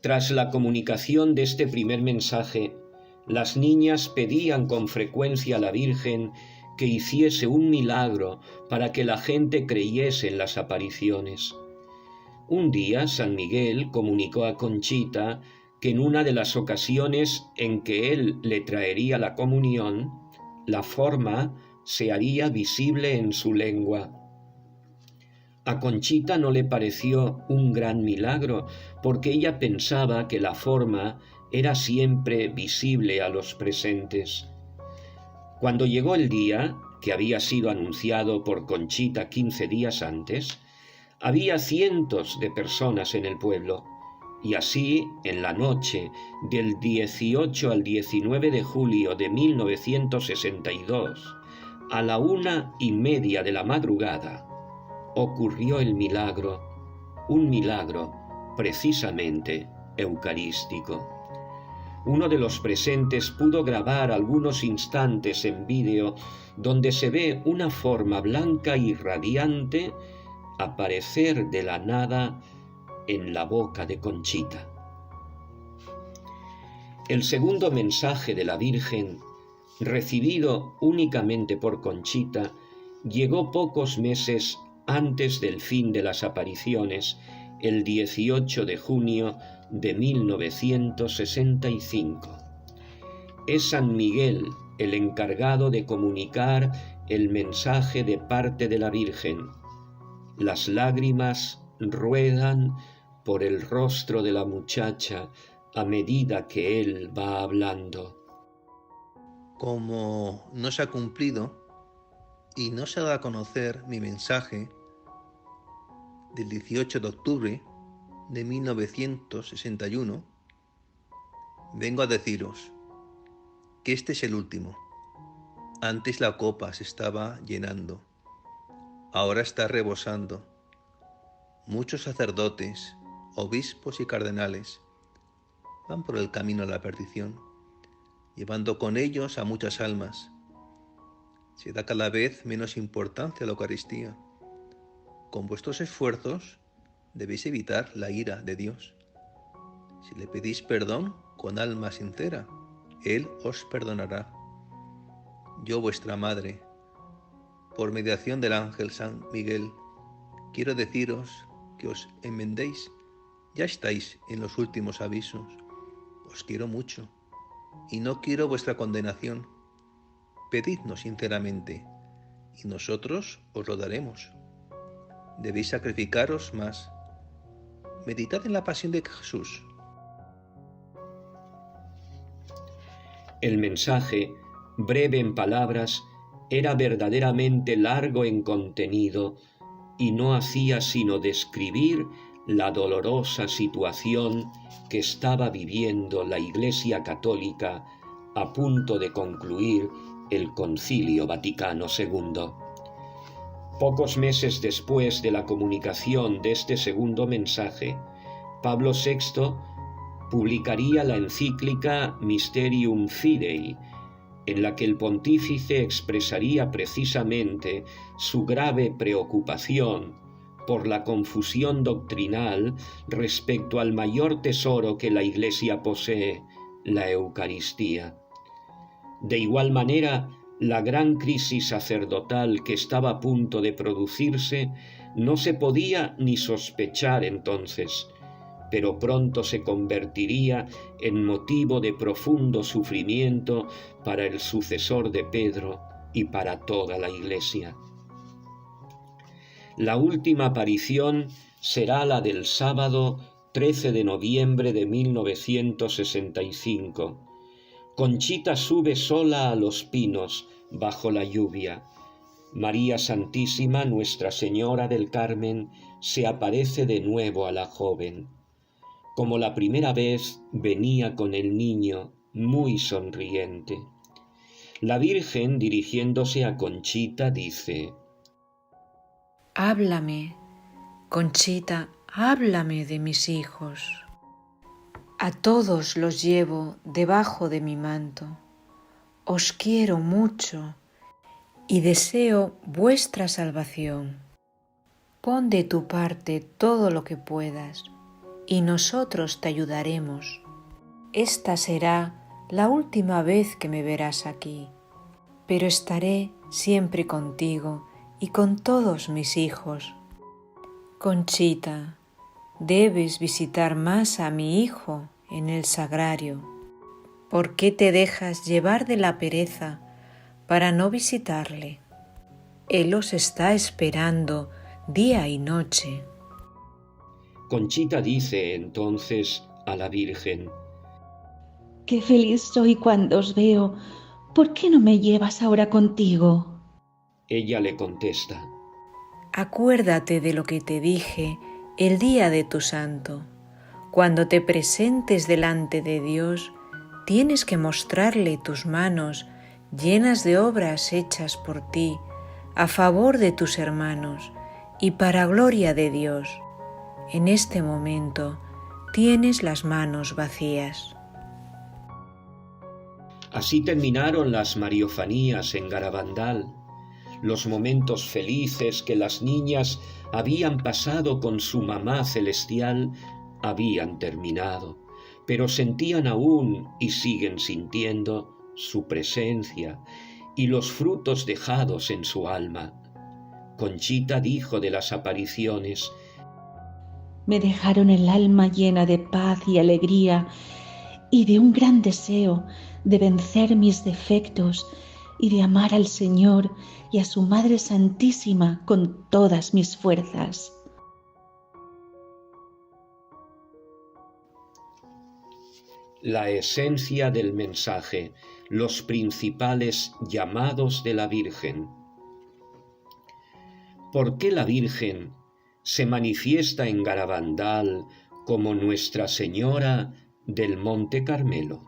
Tras la comunicación de este primer mensaje, las niñas pedían con frecuencia a la Virgen que hiciese un milagro para que la gente creyese en las apariciones. Un día San Miguel comunicó a Conchita que en una de las ocasiones en que él le traería la comunión, la forma se haría visible en su lengua. A Conchita no le pareció un gran milagro, porque ella pensaba que la forma era siempre visible a los presentes. Cuando llegó el día, que había sido anunciado por Conchita 15 días antes, había cientos de personas en el pueblo, y así, en la noche del 18 al 19 de julio de 1962, a la 1:30 de la madrugada, ocurrió el milagro, un milagro precisamente eucarístico. Uno de los presentes pudo grabar algunos instantes en vídeo donde se ve una forma blanca y radiante aparecer de la nada en la boca de Conchita. El segundo mensaje de la Virgen, recibido únicamente por Conchita, llegó pocos meses antes del fin de las apariciones, el 18 de junio de 1965. Es San Miguel el encargado de comunicar el mensaje de parte de la Virgen. Las lágrimas ruedan por el rostro de la muchacha a medida que él va hablando.
Como no se ha cumplido y no se da a conocer mi mensaje del 18 de octubre de 1961, vengo a deciros que este es el último. Antes la copa se estaba llenando, ahora está rebosando. Muchos sacerdotes, obispos y cardenales van por el camino a la perdición, llevando con ellos a muchas almas. Se da cada vez menos importancia a la Eucaristía. con vuestros esfuerzos debéis evitar la ira de Dios. Si le pedís perdón con alma sincera, Él os perdonará. Yo, vuestra madre, por mediación del ángel San Miguel, quiero deciros que os enmendéis. Ya estáis en los últimos avisos. Os quiero mucho y no quiero vuestra condenación. Pedidnos sinceramente y nosotros os lo daremos. Debéis sacrificaros más. Meditad en la pasión de Jesús.
El mensaje, breve en palabras, era verdaderamente largo en contenido y no hacía sino describir la dolorosa situación que estaba viviendo la Iglesia Católica a punto de concluir el Concilio Vaticano II. Pocos meses después de la comunicación de este segundo mensaje, Pablo VI publicaría la encíclica Mysterium Fidei, en la que el pontífice expresaría precisamente su grave preocupación por la confusión doctrinal respecto al mayor tesoro que la Iglesia posee, la Eucaristía. De igual manera, la gran crisis sacerdotal que estaba a punto de producirse no se podía ni sospechar entonces, pero pronto se convertiría en motivo de profundo sufrimiento para el sucesor de Pedro y para toda la Iglesia. La última aparición será la del sábado 13 de noviembre de 1965. Conchita sube sola a los pinos bajo la lluvia. María Santísima, Nuestra Señora del Carmen, se aparece de nuevo a la joven. Como la primera vez venía con el niño, muy sonriente. La Virgen, dirigiéndose a Conchita, dice:
Háblame, Conchita, háblame de mis hijos. A todos los llevo debajo de mi manto. Os quiero mucho y deseo vuestra salvación. Pon de tu parte todo lo que puedas y nosotros te ayudaremos. Esta será la última vez que me verás aquí, pero estaré siempre contigo y con todos mis hijos. Conchita, debes visitar más a mi hijo en el sagrario. ¿Por qué te dejas llevar de la pereza para no visitarle? Él os está esperando día y noche.
Conchita dice entonces a la Virgen:
Qué feliz soy cuando os veo. ¿Por qué no me llevas ahora contigo?
Ella le contesta:
Acuérdate de lo que te dije el día de tu santo. Cuando te presentes delante de Dios, tienes que mostrarle tus manos llenas de obras hechas por ti, a favor de tus hermanos y para gloria de Dios. En este momento tienes las manos vacías.
Así terminaron las mariofanías en Garabandal, los momentos felices que las niñas habían pasado con su mamá celestial habían terminado, pero sentían aún y siguen sintiendo su presencia y los frutos dejados en su alma. Conchita dijo de las apariciones:
Me dejaron el alma llena de paz y alegría y de un gran deseo de vencer mis defectos y de amar al Señor y a su Madre Santísima con todas mis fuerzas.
La esencia del mensaje, los principales llamados de la Virgen. ¿Por qué la Virgen se manifiesta en Garabandal como Nuestra Señora del Monte Carmelo?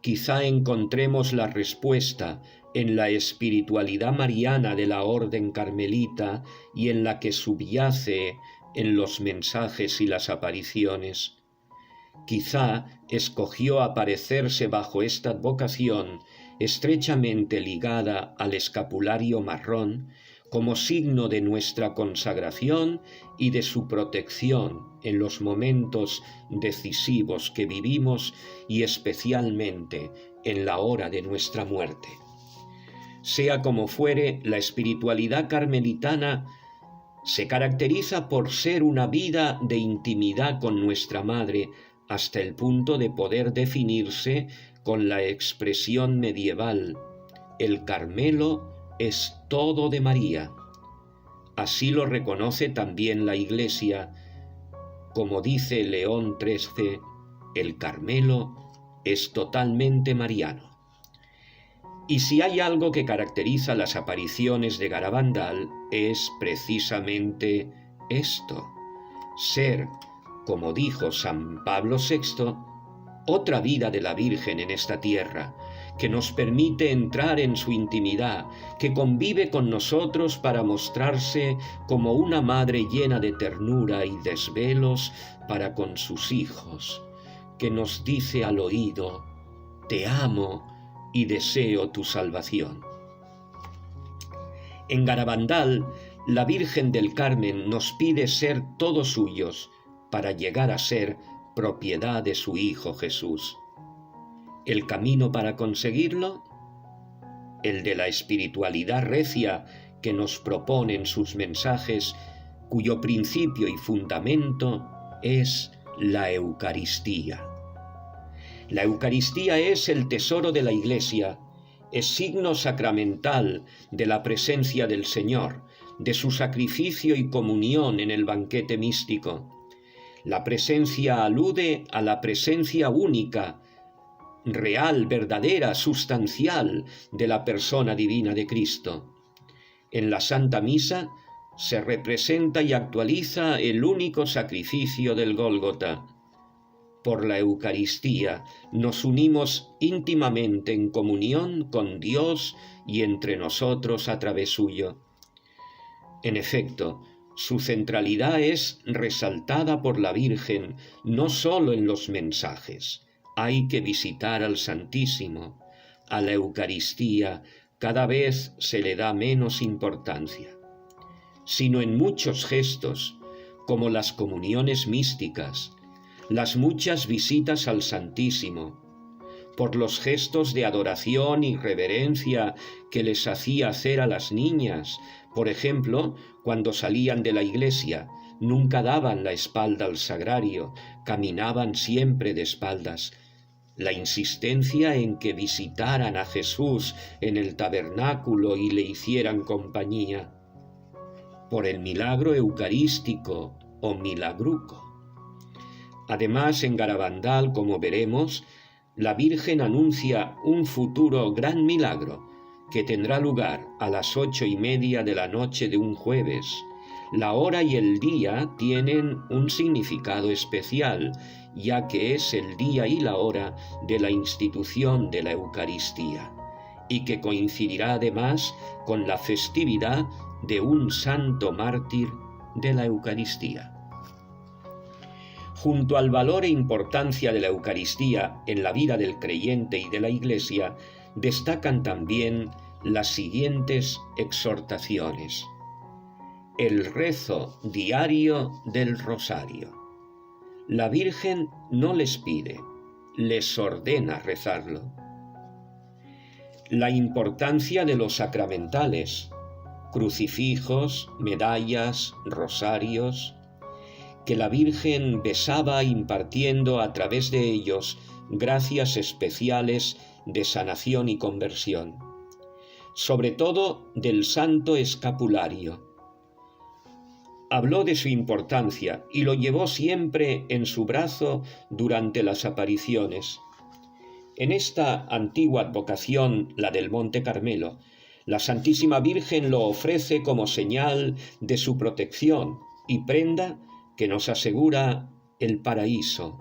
Quizá encontremos la respuesta en la espiritualidad mariana de la Orden Carmelita y en la que subyace en los mensajes y las apariciones. Quizá escogió aparecerse bajo esta advocación estrechamente ligada al escapulario marrón como signo de nuestra consagración y de su protección en los momentos decisivos que vivimos y especialmente en la hora de nuestra muerte. Sea como fuere, la espiritualidad carmelitana se caracteriza por ser una vida de intimidad con nuestra Madre, hasta el punto de poder definirse con la expresión medieval: el Carmelo es todo de María. Así lo reconoce también la Iglesia. Como dice León XIII, el Carmelo es totalmente mariano. Y si hay algo que caracteriza las apariciones de Garabandal, es precisamente esto: ser, como dijo San Pablo VI, otra vida de la Virgen en esta tierra, que nos permite entrar en su intimidad, que convive con nosotros para mostrarse como una madre llena de ternura y desvelos para con sus hijos, que nos dice al oído: te amo y deseo tu salvación. En Garabandal, la Virgen del Carmen nos pide ser todos suyos para llegar a ser propiedad de su Hijo Jesús. ¿El camino para conseguirlo? El de la espiritualidad recia que nos proponen sus mensajes, cuyo principio y fundamento es la Eucaristía. La Eucaristía es el tesoro de la Iglesia, es signo sacramental de la presencia del Señor, de su sacrificio y comunión en el banquete místico. La presencia alude a la presencia única, real, verdadera, sustancial de la persona divina de Cristo. En la Santa Misa se representa y actualiza el único sacrificio del Gólgota. Por la Eucaristía nos unimos íntimamente en comunión con Dios y entre nosotros a través suyo. En efecto, su centralidad es resaltada por la Virgen no solo en los mensajes. Hay que visitar al Santísimo. A la Eucaristía cada vez se le da menos importancia, sino en muchos gestos, como las comuniones místicas, las muchas visitas al Santísimo, por los gestos de adoración y reverencia que les hacía hacer a las niñas. Por ejemplo, cuando salían de la iglesia, nunca daban la espalda al sagrario, caminaban siempre de espaldas. La insistencia en que visitaran a Jesús en el tabernáculo y le hicieran compañía. Por el milagro eucarístico o milagruco. Además, en Garabandal, como veremos, la Virgen anuncia un futuro gran milagro que tendrá lugar a las 8:30 de la noche de un jueves. La hora y el día tienen un significado especial, ya que es el día y la hora de la institución de la Eucaristía, y que coincidirá además con la festividad de un santo mártir de la Eucaristía. Junto al valor e importancia de la Eucaristía en la vida del creyente y de la Iglesia, destacan también las siguientes exhortaciones. El rezo diario del rosario. La Virgen no les pide, les ordena rezarlo. La importancia de los sacramentales, crucifijos, medallas, rosarios, que la Virgen besaba impartiendo a través de ellos gracias especiales de sanación y conversión. Sobre todo del santo escapulario. Habló de su importancia y lo llevó siempre en su brazo durante las apariciones. En esta antigua advocación, la del Monte Carmelo, la Santísima Virgen lo ofrece como señal de su protección y prenda que nos asegura el paraíso.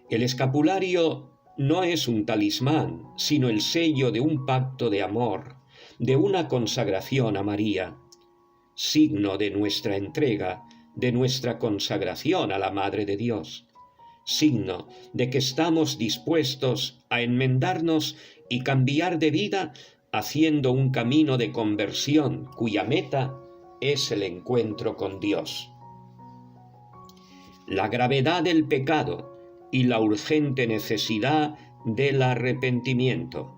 El escapulario no es un talismán, sino el sello de un pacto de amor, de una consagración a María, signo de nuestra entrega, de nuestra consagración a la Madre de Dios, signo de que estamos dispuestos a enmendarnos y cambiar de vida haciendo un camino de conversión cuya meta es el encuentro con Dios. La gravedad del pecado y la urgente necesidad del arrepentimiento.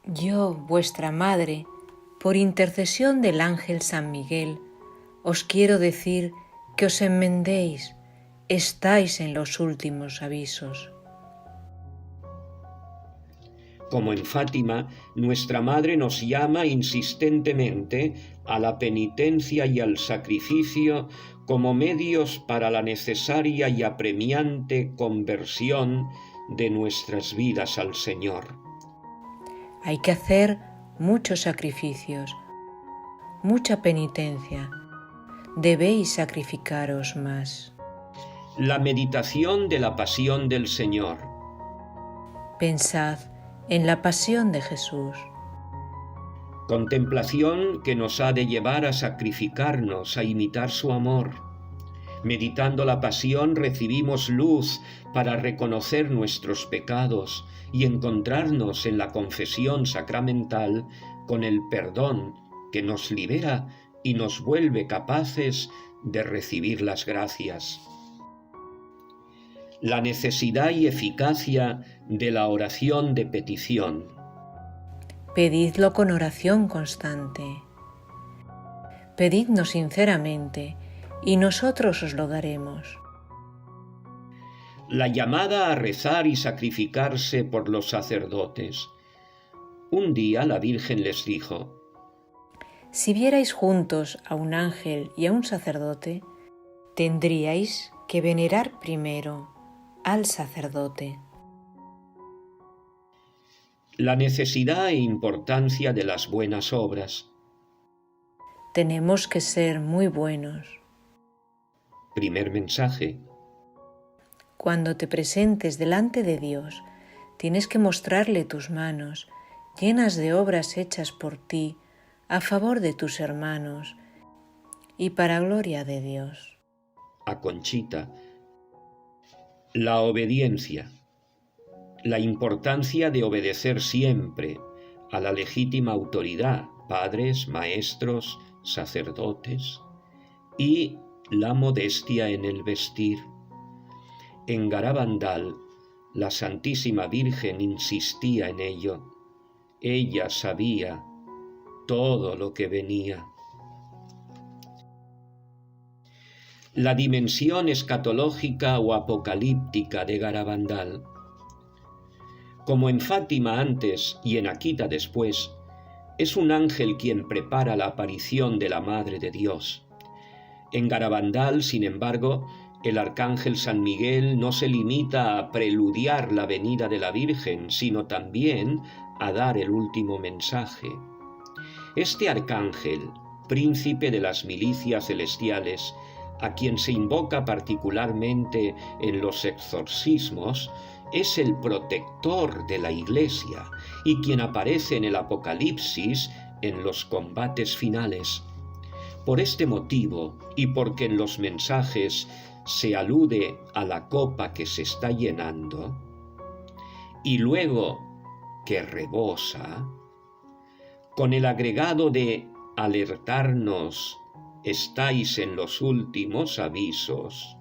Yo, vuestra madre, por intercesión del ángel San Miguel, os quiero decir que os enmendéis, estáis en los últimos avisos.
Como en Fátima, nuestra Madre nos llama insistentemente a la penitencia y al sacrificio como medios para la necesaria y apremiante conversión de nuestras vidas al Señor.
Hay que hacer muchos sacrificios, mucha penitencia. Debéis sacrificaros más.
La meditación de la pasión del Señor.
Pensad en la pasión de Jesús.
Contemplación que nos ha de llevar a sacrificarnos, a imitar su amor. Meditando la pasión recibimos luz para reconocer nuestros pecados y encontrarnos en la confesión sacramental con el perdón que nos libera y nos vuelve capaces de recibir las gracias. La necesidad y eficacia de la oración de petición.
Pedidlo con oración constante. Pedidnos sinceramente y nosotros os lo daremos.
La llamada a rezar y sacrificarse por los sacerdotes. Un día la Virgen les dijo:
si vierais juntos a un ángel y a un sacerdote, tendríais que venerar primero al sacerdote.
La necesidad e importancia de las buenas obras.
Tenemos que ser muy buenos.
Primer mensaje.
Cuando te presentes delante de Dios, tienes que mostrarle tus manos, llenas de obras hechas por ti, a favor de tus hermanos y para gloria de Dios.
A Conchita. La obediencia. La importancia de obedecer siempre a la legítima autoridad, padres, maestros, sacerdotes, y la modestia en el vestir. En Garabandal, la Santísima Virgen insistía en ello. Ella sabía todo lo que venía. La dimensión escatológica o apocalíptica de Garabandal. Como en Fátima antes y en Akita después, es un ángel quien prepara la aparición de la Madre de Dios. En Garabandal, sin embargo, el arcángel San Miguel no se limita a preludiar la venida de la Virgen, sino también a dar el último mensaje. Este arcángel, príncipe de las milicias celestiales, a quien se invoca particularmente en los exorcismos, es el protector de la Iglesia y quien aparece en el Apocalipsis en los combates finales. Por este motivo, y porque en los mensajes se alude a la copa que se está llenando, y luego que rebosa, con el agregado de alertarnos, estáis en los últimos avisos,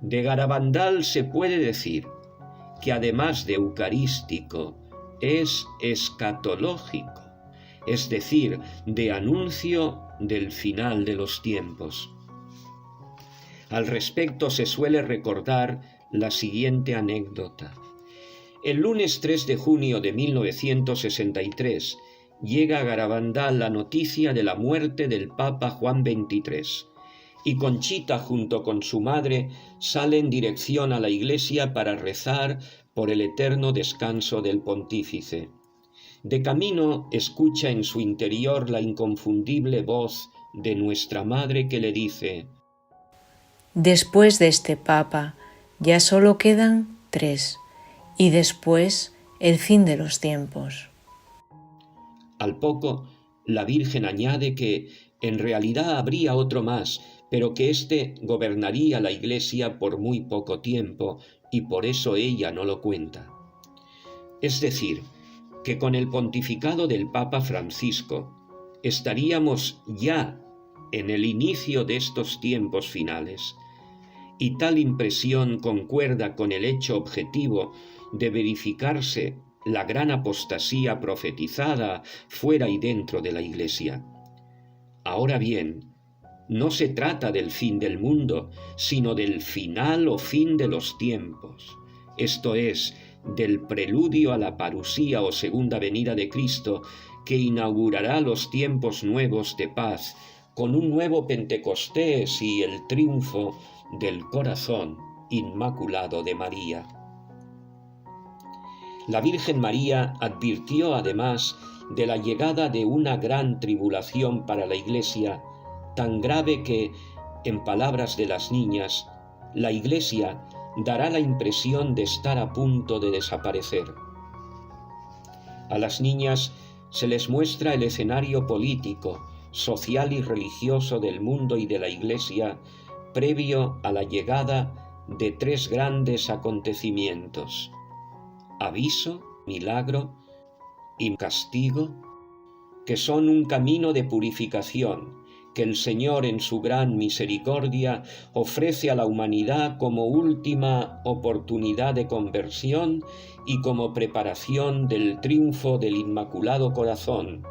de Garabandal se puede decir que además de eucarístico es escatológico, es decir, de anuncio del final de los tiempos. Al respecto se suele recordar la siguiente anécdota. El lunes 3 de junio de 1963 llega a Garabandal la noticia de la muerte del Papa Juan XXIII, y Conchita junto con su madre sale en dirección a la iglesia para rezar por el eterno descanso del pontífice. De camino escucha en su interior la inconfundible voz de nuestra Madre que le dice:
después de este Papa ya solo quedan 3, y después el fin de los tiempos.
Al poco, la Virgen añade que en realidad habría otro más, pero que éste gobernaría la Iglesia por muy poco tiempo, y por eso ella no lo cuenta. Es decir, que con el pontificado del Papa Francisco estaríamos ya en el inicio de estos tiempos finales, y tal impresión concuerda con el hecho objetivo de verificarse la gran apostasía profetizada fuera y dentro de la Iglesia. Ahora bien, no se trata del fin del mundo, sino del final o fin de los tiempos, esto es, del preludio a la parusía o segunda venida de Cristo, que inaugurará los tiempos nuevos de paz, con un nuevo Pentecostés y el triunfo del corazón inmaculado de María. La Virgen María advirtió además de la llegada de una gran tribulación para la Iglesia, tan grave que, en palabras de las niñas, la Iglesia dará la impresión de estar a punto de desaparecer. A las niñas se les muestra el escenario político, social y religioso del mundo y de la Iglesia previo a la llegada de tres grandes acontecimientos: aviso, milagro y castigo, que son un camino de purificación que el Señor en su gran misericordia ofrece a la humanidad como última oportunidad de conversión y como preparación del triunfo del Inmaculado Corazón,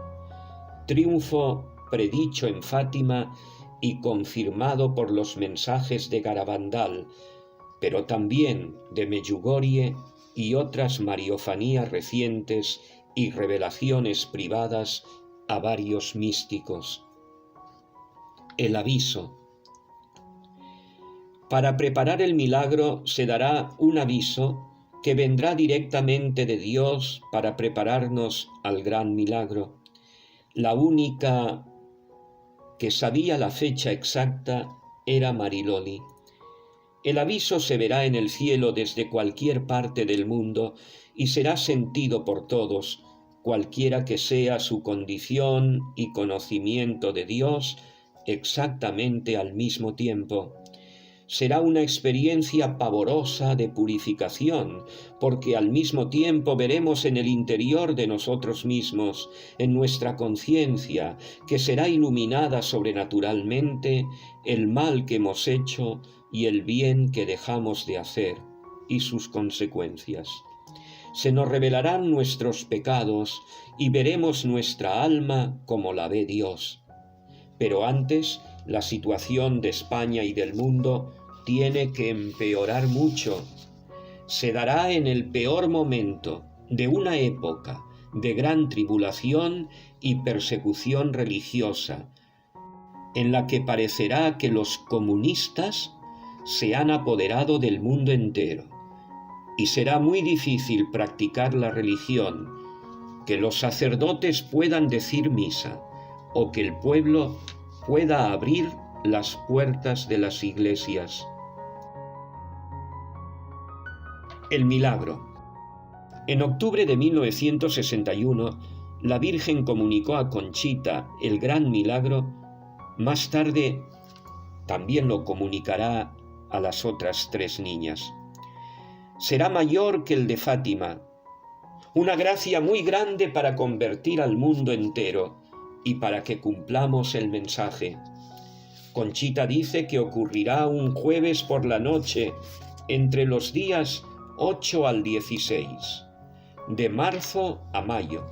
triunfo predicho en Fátima y confirmado por los mensajes de Garabandal, pero también de Medjugorje y otras mariofanías recientes y revelaciones privadas a varios místicos. El aviso. Para preparar el milagro se dará un aviso que vendrá directamente de Dios para prepararnos al gran milagro. La única que sabía la fecha exacta era Mariloli. El aviso se verá en el cielo desde cualquier parte del mundo y será sentido por todos, cualquiera que sea su condición y conocimiento de Dios, exactamente al mismo tiempo. Será una experiencia pavorosa de purificación, porque al mismo tiempo veremos en el interior de nosotros mismos, en nuestra conciencia, que será iluminada sobrenaturalmente, el mal que hemos hecho y el bien que dejamos de hacer, y sus consecuencias. Se nos revelarán nuestros pecados y veremos nuestra alma como la ve Dios. Pero antes, la situación de España y del mundo tiene que empeorar mucho. Se dará en el peor momento de una época de gran tribulación y persecución religiosa, en la que parecerá que los comunistas se han apoderado del mundo entero, y será muy difícil practicar la religión, que los sacerdotes puedan decir misa, o que el pueblo pueda abrir las puertas de las iglesias. El milagro. En octubre de 1961, la Virgen comunicó a Conchita el gran milagro. Más tarde también lo comunicará a las otras tres niñas. Será mayor que el de Fátima, una gracia muy grande para convertir al mundo entero y para que cumplamos el mensaje. Conchita dice que ocurrirá un jueves por la noche entre los días 8 al 16, de marzo a mayo.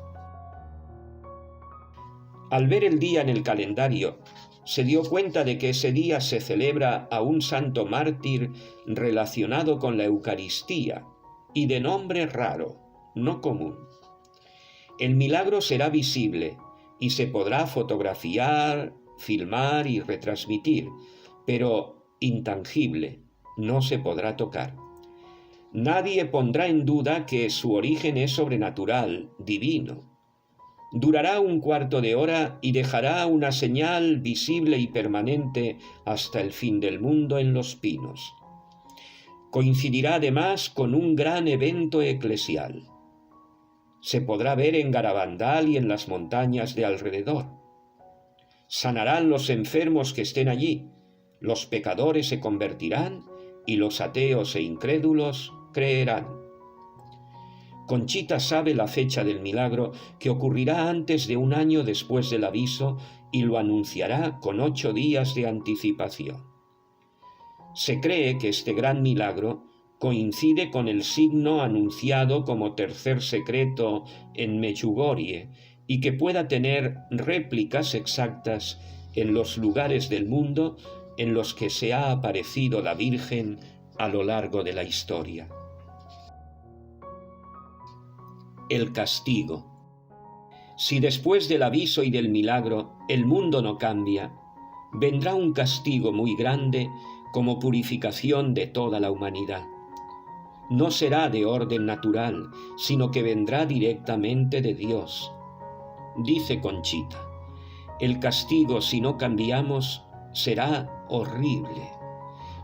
Al ver el día en el calendario, se dio cuenta de que ese día se celebra a un santo mártir relacionado con la Eucaristía y de nombre raro, no común. El milagro será visible y se podrá fotografiar, filmar y retransmitir, pero intangible, no se podrá tocar. Nadie pondrá en duda que su origen es sobrenatural, divino. Durará un cuarto de hora y dejará una señal visible y permanente hasta el fin del mundo en los pinos. Coincidirá además con un gran evento eclesial. Se podrá ver en Garabandal y en las montañas de alrededor. Sanarán los enfermos que estén allí, los pecadores se convertirán y los ateos e incrédulos creerán. Conchita sabe la fecha del milagro, que ocurrirá antes de un año después del aviso, y lo anunciará con 8 días de anticipación. Se cree que este gran milagro coincide con el signo anunciado como tercer secreto en Medjugorje y que pueda tener réplicas exactas en los lugares del mundo en los que se ha aparecido la Virgen a lo largo de la historia. El castigo. Si después del aviso y del milagro el mundo no cambia, vendrá un castigo muy grande como purificación de toda la humanidad. No será de orden natural, sino que vendrá directamente de Dios. Dice Conchita, el castigo si no cambiamos será horrible.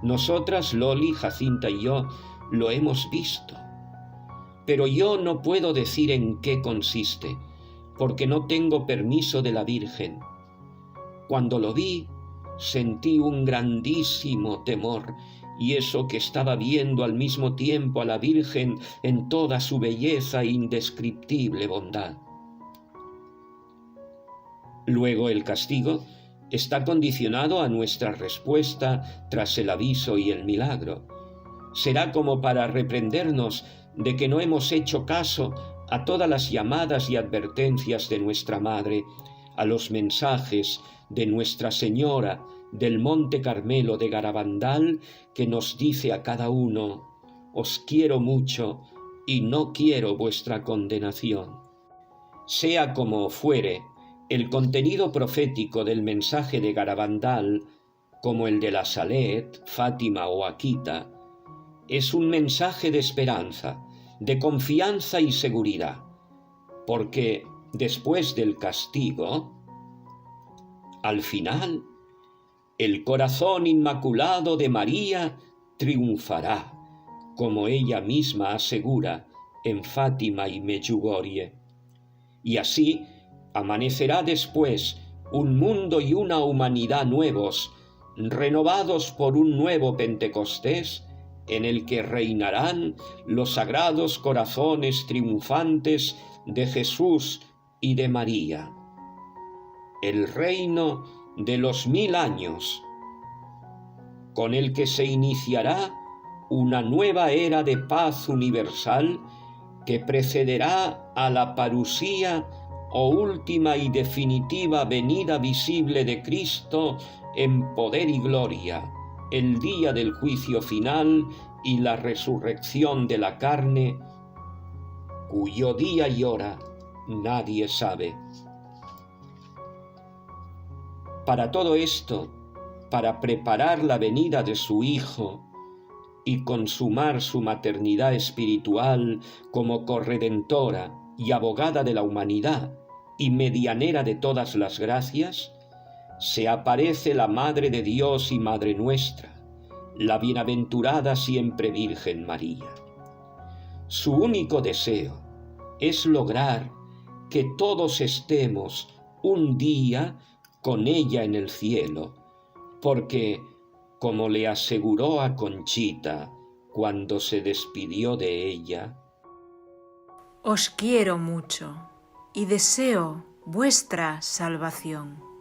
Nosotras, Loli, Jacinta y yo, lo hemos visto. Pero yo no puedo decir en qué consiste, porque no tengo permiso de la Virgen. Cuando lo vi, sentí un grandísimo temor, y eso que estaba viendo al mismo tiempo a la Virgen en toda su belleza e indescriptible bondad. Luego el castigo está condicionado a nuestra respuesta tras el aviso y el milagro. Será como para reprendernos de que no hemos hecho caso a todas las llamadas y advertencias de nuestra Madre, a los mensajes de Nuestra Señora del Monte Carmelo de Garabandal, que nos dice a cada uno: os quiero mucho y no quiero vuestra condenación. Sea como fuere, el contenido profético del mensaje de Garabandal, como el de la Salet, Fátima o Akita, es un mensaje de esperanza, de confianza y seguridad, porque después del castigo, al final, el corazón inmaculado de María triunfará, como ella misma asegura en Fátima y Medjugorje. Y así amanecerá después un mundo y una humanidad nuevos, renovados por un nuevo Pentecostés, en el que reinarán los sagrados corazones triunfantes de Jesús y de María. El reino de los 1000 años, con el que se iniciará una nueva era de paz universal que precederá a la parusía o última y definitiva venida visible de Cristo en poder y gloria, el día del juicio final y la resurrección de la carne, cuyo día y hora nadie sabe. Para todo esto, para preparar la venida de su Hijo y consumar su maternidad espiritual como corredentora y abogada de la humanidad y medianera de todas las gracias, se aparece la Madre de Dios y Madre nuestra, la bienaventurada siempre Virgen María. Su único deseo es lograr que todos estemos un día con ella en el cielo, porque, como le aseguró a Conchita cuando se despidió de ella,
os quiero mucho y deseo vuestra salvación.